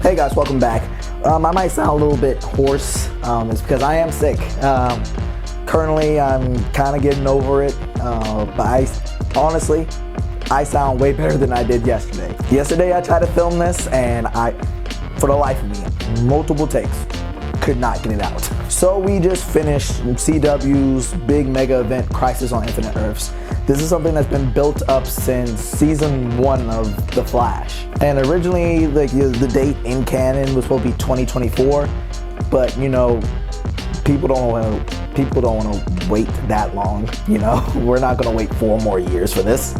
Hey guys, welcome back. I might sound a little bit hoarse. It's because I am sick. Currently, I'm kind of getting over it, but honestly, I sound way better than I did yesterday. Yesterday, I tried to film this, and for the life of me, multiple takes, could not get it out. So we just finished CW's big mega event, Crisis on Infinite Earths. This is something that's been built up since season 1 of The Flash. And originally, the date in canon was supposed to be 2024, but you know, people don't want to wait that long. You know, we're not going to wait 4 more years for this.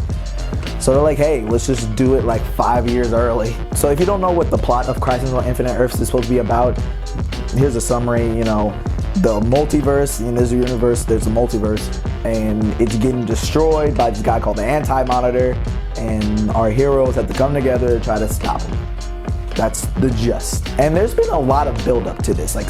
So they're like, hey, let's just do it like 5 years early. So if you don't know what the plot of Crisis on Infinite Earths is supposed to be about, here's a summary. You know, the multiverse, in this universe, there's a multiverse, and it's getting destroyed by this guy called the Anti-Monitor, and our heroes have to come together to try to stop him. That's the gist. And there's been a lot of build-up to this, like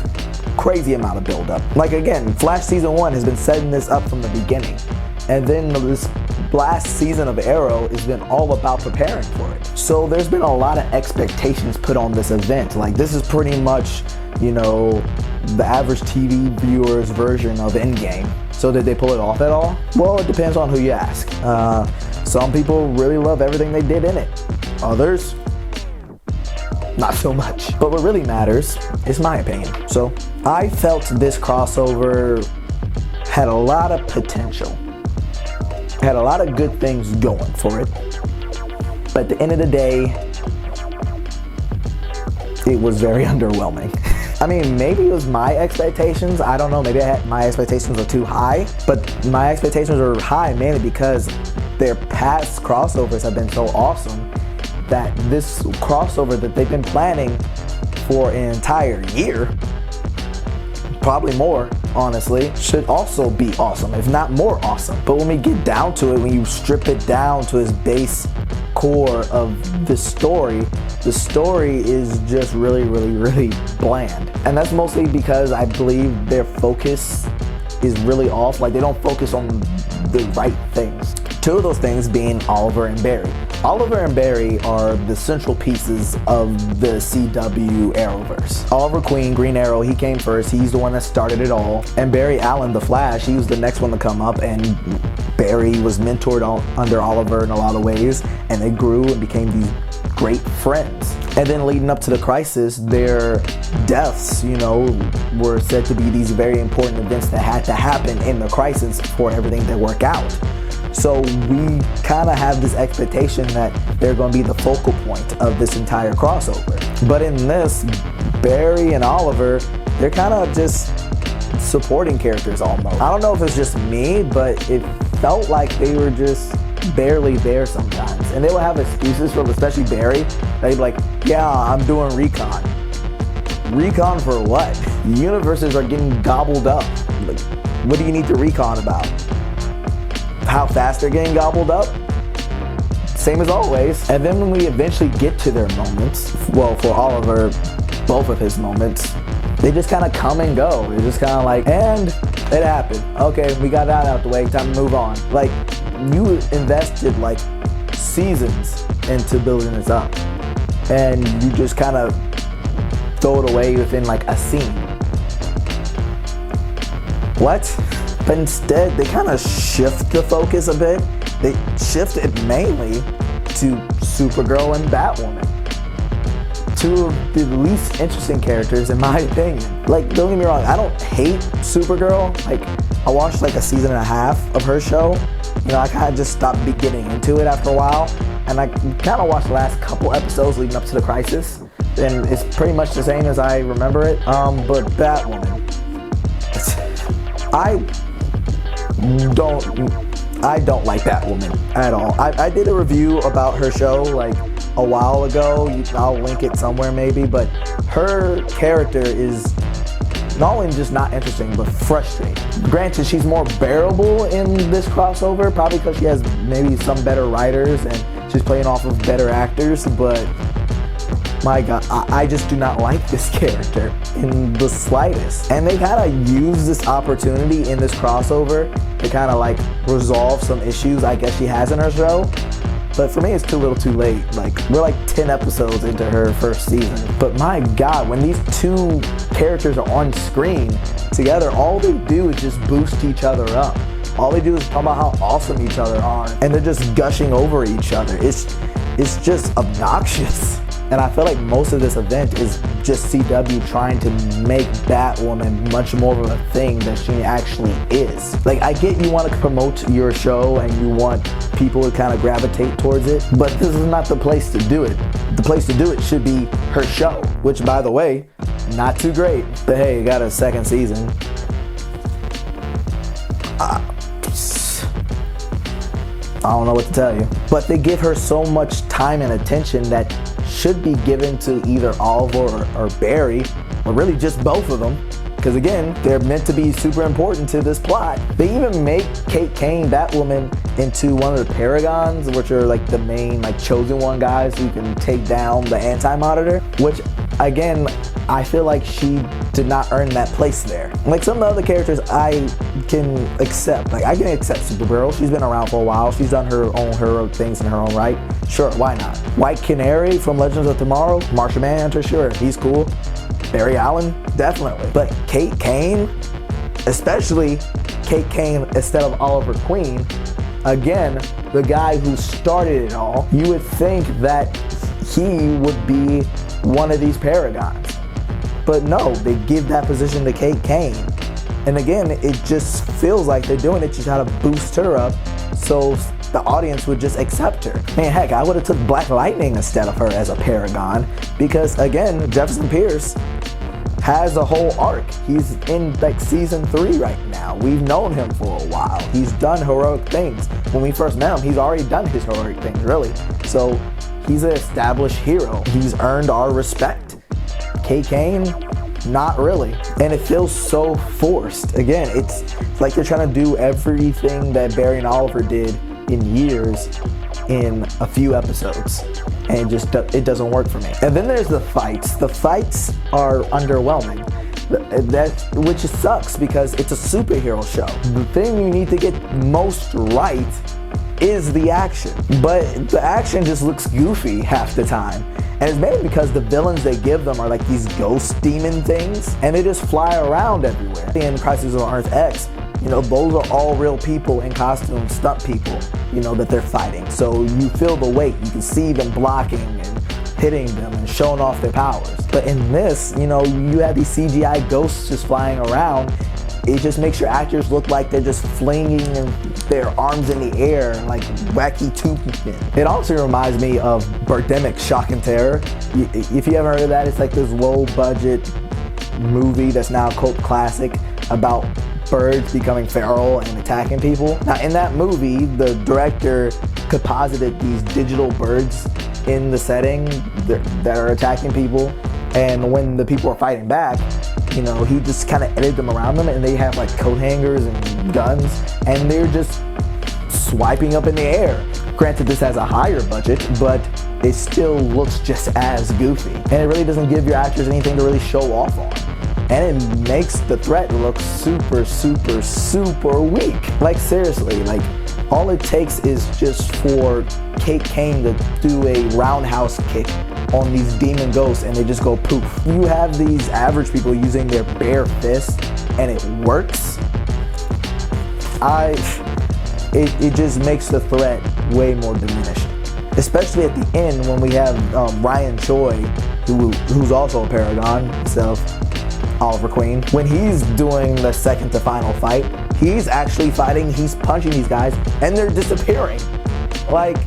crazy amount of build-up. Like again, Flash season 1 has been setting this up from the beginning, and then this last season of Arrow has been all about preparing for it. So there's been a lot of expectations put on this event. Like this is pretty much, you know, the average TV viewer's version of Endgame. So did they pull it off at all? Well, it depends on who you ask. Some people really love everything they did in it. Others, not so much. But what really matters is my opinion. So I felt this crossover had a lot of potential. Had a lot of good things going for it. But at the end of the day, it was very underwhelming. I mean, maybe it was my expectations. I don't know, maybe my expectations were too high. But my expectations were high mainly because their past crossovers have been so awesome that this crossover that they've been planning for an entire year, probably more, honestly, should also be awesome, if not more awesome. But when we get down to it, when you strip it down to its base core of the story is just really bland. And that's mostly because I believe their focus is really off. Like they don't focus on the right things. 2 of those things being Oliver and Barry. Oliver and Barry are the central pieces of the CW Arrowverse. Oliver Queen, Green Arrow, he came first. He's the one that started it all. And Barry Allen, the Flash, he was the next one to come up, and Barry was mentored under Oliver in a lot of ways, and they grew and became these great friends. And then leading up to the Crisis, their deaths, you know, were said to be these very important events that had to happen in the Crisis for everything to work out. So we kind of have this expectation that they're going to be the focal point of this entire crossover. But in this, Barry and Oliver, they're kind of just supporting characters almost. I don't know if it's just me, but it felt like they were just barely there sometimes. And they would have excuses for, especially Barry, they'd be like, yeah, I'm doing recon. Recon for what? Universes are getting gobbled up. Like, what do you need to recon about? How fast they're getting gobbled up? Same as always. And then when we eventually get to their moments, well, for Oliver, both of his moments, they just kind of come and go. They're just kind of like, and it happened. Okay, we got that out the way, time to move on. Like, you invested like seasons into building this up, and you just kind of throw it away within like a scene. What? But instead, they kind of shift the focus a bit. They shift it mainly to Supergirl and Batwoman. 2 of the least interesting characters, in my opinion. Like, don't get me wrong, I don't hate Supergirl. Like, I watched like a season and a half of her show. You know, I kind of just stopped getting into it after a while. And I kind of watched the last couple episodes leading up to the Crisis. And it's pretty much the same as I remember it. But Batwoman, I don't like Batwoman at all. I did a review about her show like a while ago. I'll link it somewhere maybe, but her character is not only just not interesting, but frustrating. Granted, she's more bearable in this crossover, probably because she has maybe some better writers and she's playing off of better actors, but my God, I just do not like this character in the slightest. And they kind of use this opportunity in this crossover to kind of like resolve some issues I guess she has in her show. But for me, it's too little too late. Like, we're like 10 episodes into her first season. But my God, when these two characters are on screen together, all they do is just boost each other up. All they do is talk about how awesome each other are, and they're just gushing over each other. It's just obnoxious. And I feel like most of this event is just CW trying to make Batwoman much more of a thing than she actually is. Like, I get you want to promote your show and you want people to kind of gravitate towards it, but this is not the place to do it. The place to do it should be her show, which, by the way, not too great. But hey, it got a second season. I don't know what to tell you. But they give her so much time and attention that should be given to either Oliver or Barry, or really just both of them. Because again, they're meant to be super important to this plot. They even make Kate Kane, Batwoman, into one of the Paragons, which are like the main like chosen one guys who can take down the Anti-Monitor, which again, I feel like she did not earn that place there. Like some of the other characters I can accept. Like I can accept Supergirl. She's been around for a while. She's done her own heroic things in her own right. Sure, why not? White Canary from Legends of Tomorrow, Martian Manhunter, sure, he's cool. Barry Allen, definitely. But Kate Kane, especially Kate Kane instead of Oliver Queen, again, the guy who started it all, you would think that he would be one of these Paragons. But no, they give that position to Kate Kane. And again, it just feels like they're doing it to try to boost her up so the audience would just accept her. Man, heck, I would have took Black Lightning instead of her as a Paragon, because again, Jefferson Pierce has a whole arc. He's in like season 3 right now. We've known him for a while. He's done heroic things. When we first met him, he's already done his heroic things, really. So he's an established hero. He's earned our respect. Kate Kane, not really. And it feels so forced. Again, it's like they're trying to do everything that Barry and Oliver did in years in a few episodes, and it doesn't work for me. And then there's the fights. The fights are underwhelming, which sucks because it's a superhero show. The thing you need to get most right is the action, but the action just looks goofy half the time. And it's mainly because the villains they give them are like these ghost demon things, and they just fly around everywhere. In Crisis on Earth X, you know, those are all real people in costume, stunt people, you know, that they're fighting. So you feel the weight, you can see them blocking and hitting them and showing off their powers. But in this, you know, you have these CGI ghosts just flying around. It just makes your actors look like they're just flinging their arms in the air like wacky Toonmen. It also reminds me of Birdemic Shock and Terror. If you haven't heard of that, it's like this low budget movie that's now a cult classic about birds becoming feral and attacking people. Now in that movie, the director composited these digital birds in the setting that are attacking people, and when the people are fighting back, you know, he just kind of edited them around them, and they have like coat hangers and guns, and they're just swiping up in the air. Granted, this has a higher budget, but it still looks just as goofy, and it really doesn't give your actors anything to really show off on. And it makes the threat look super, super, super weak. Like seriously, like all it takes is just for Kate Kane to do a roundhouse kick on these demon ghosts and they just go poof. You have these average people using their bare fists and it works. It just makes the threat way more diminished. Especially at the end when we have Ryan Choi, who's also a Paragon, so Oliver Queen. When he's doing the second to final fight, he's actually fighting, he's punching these guys, and they're disappearing. Like,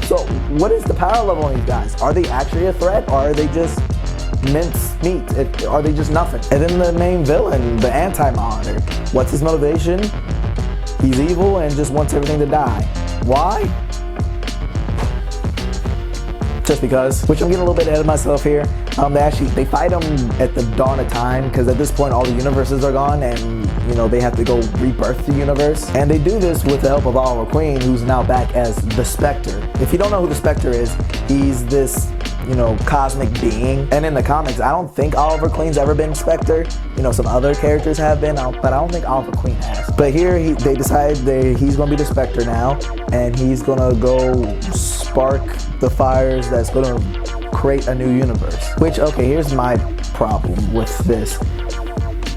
so what is the power level on these guys? Are they actually a threat, or are they just mince meat? Are they just nothing? And then the main villain, the Anti-Monitor, what's his motivation? He's evil and just wants everything to die. Why? Just because, which I'm getting a little bit ahead of myself here. They fight him at the dawn of time, because at this point all the universes are gone and, you know, they have to go rebirth the universe. And they do this with the help of Oliver Queen, who's now back as the Spectre. If you don't know who the Spectre is, he's this, you know, cosmic being. And in the comics, I don't think Oliver Queen's ever been Spectre. You know, some other characters have been, but I don't think Oliver Queen has. But here they decide he's gonna be the Spectre now, and he's gonna go spark the fires that's going to create a new universe. Which, okay, here's my problem with this.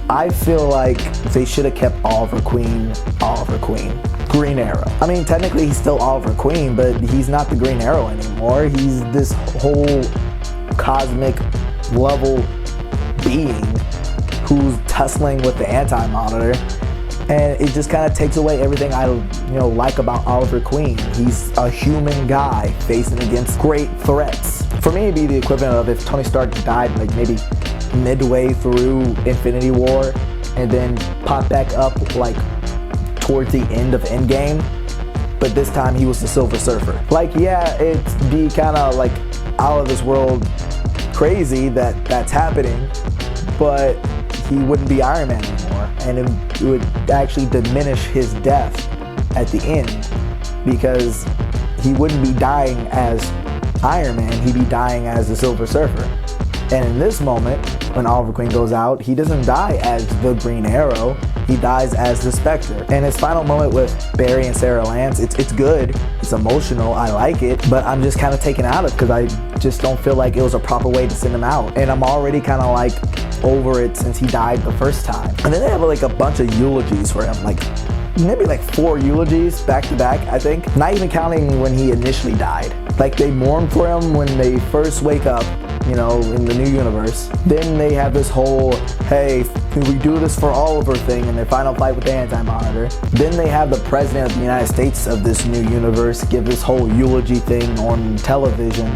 I feel like they should have kept Oliver Queen. Green Arrow. I mean, technically he's still Oliver Queen, but he's not the Green Arrow anymore. He's this whole cosmic level being who's tussling with the Anti-Monitor. And it just kind of takes away everything I like about Oliver Queen. He's a human guy facing against great threats. For me, it'd be the equivalent of if Tony Stark died like maybe midway through Infinity War and then popped back up like towards the end of Endgame, but this time he was the Silver Surfer. Like, yeah, it'd be kind of like out of this world crazy that that's happening, but he wouldn't be Iron Man anymore, and it would actually diminish his death at the end because he wouldn't be dying as Iron Man, he'd be dying as the Silver Surfer. And in this moment, when Oliver Queen goes out, he doesn't die as the Green Arrow, he dies as the Spectre. And his final moment with Barry and Sarah Lance, it's good, it's emotional, I like it, but I'm just kind of taken out of it because I just don't feel like it was a proper way to send him out. And I'm already kind of like over it since he died the first time. And then they have like a bunch of eulogies for him, like maybe like 4 eulogies back to back, I think. Not even counting when he initially died. Like they mourn for him when they first wake up, in the new universe. Then they have this whole, hey, we do this for Oliver thing in their final fight with the Anti-Monitor. Then they have the president of the United States of this new universe give this whole eulogy thing on television,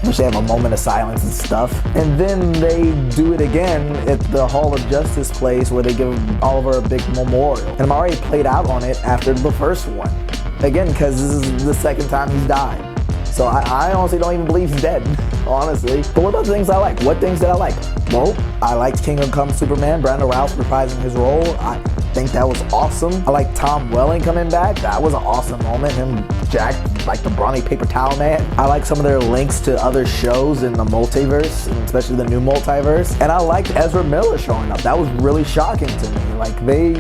which they have a moment of silence and stuff. And then they do it again at the Hall of Justice place where they give Oliver a big memorial. And I'm already played out on it after the first one. Again, because this is the second time he's died. So I honestly don't even believe he's dead, honestly. But what about the things I like? What things did I like? Well, I liked Kingdom Come Superman, Brandon Routh reprising his role. I think that was awesome. I like Tom Welling coming back. That was an awesome moment. Him jacked like the brawny paper towel man. I like some of their links to other shows in the multiverse, especially the new multiverse. And I liked Ezra Miller showing up. That was really shocking to me. Like they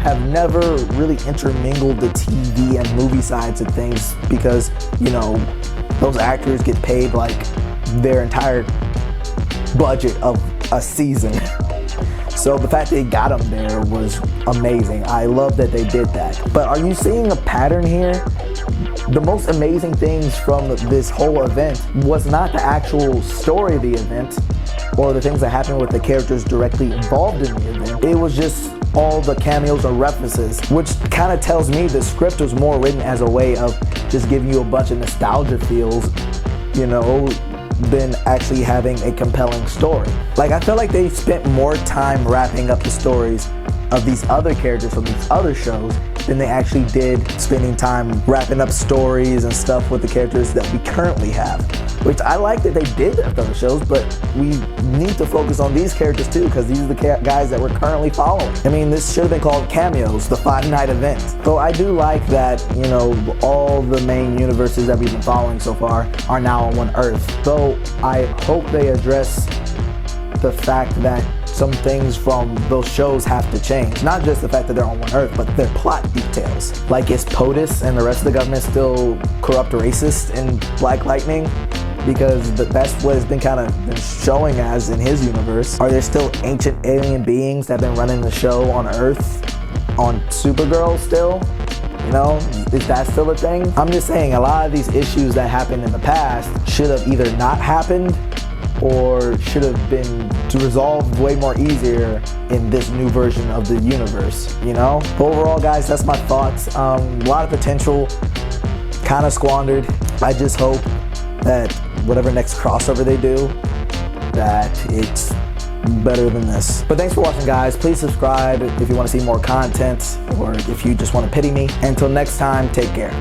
have never really intermingled the TV and movie sides of things because, those actors get paid like their entire budget of a season. So the fact they got them there was amazing. I love that they did that. But are you seeing a pattern here? The most amazing things from this whole event was not the actual story of the event or the things that happened with the characters directly involved in the event. It was just all the cameos or references, which kind of tells me the script was more written as a way of just giving you a bunch of nostalgia feels, than actually having a compelling story. Like I feel like they spent more time wrapping up the stories of these other characters from these other shows than they actually did spending time wrapping up stories and stuff with the characters that we currently have. Which I like that they did that with other shows, but we need to focus on these characters too, because these are the guys that we're currently following. I mean, this should have been called Cameos, the 5-night event. So I do like that, all the main universes that we've been following so far are now on one Earth. Though I hope they address the fact that some things from those shows have to change. Not just the fact that they're on one Earth, but their plot details. Like, is POTUS and the rest of the government still corrupt racist in Black Lightning? Because that's what it's been kind of been showing as in his universe. Are there still ancient alien beings that have been running the show on Earth? On Supergirl still? Is that still a thing? I'm just saying a lot of these issues that happened in the past should have either not happened or should have been resolved way more easier in this new version of the universe, But overall, guys, that's my thoughts. A lot of potential, kind of squandered. I just hope that whatever next crossover they do, that it's better than this. But thanks for watching, guys. Please subscribe if you want to see more content or if you just want to pity me. Until next time, take care.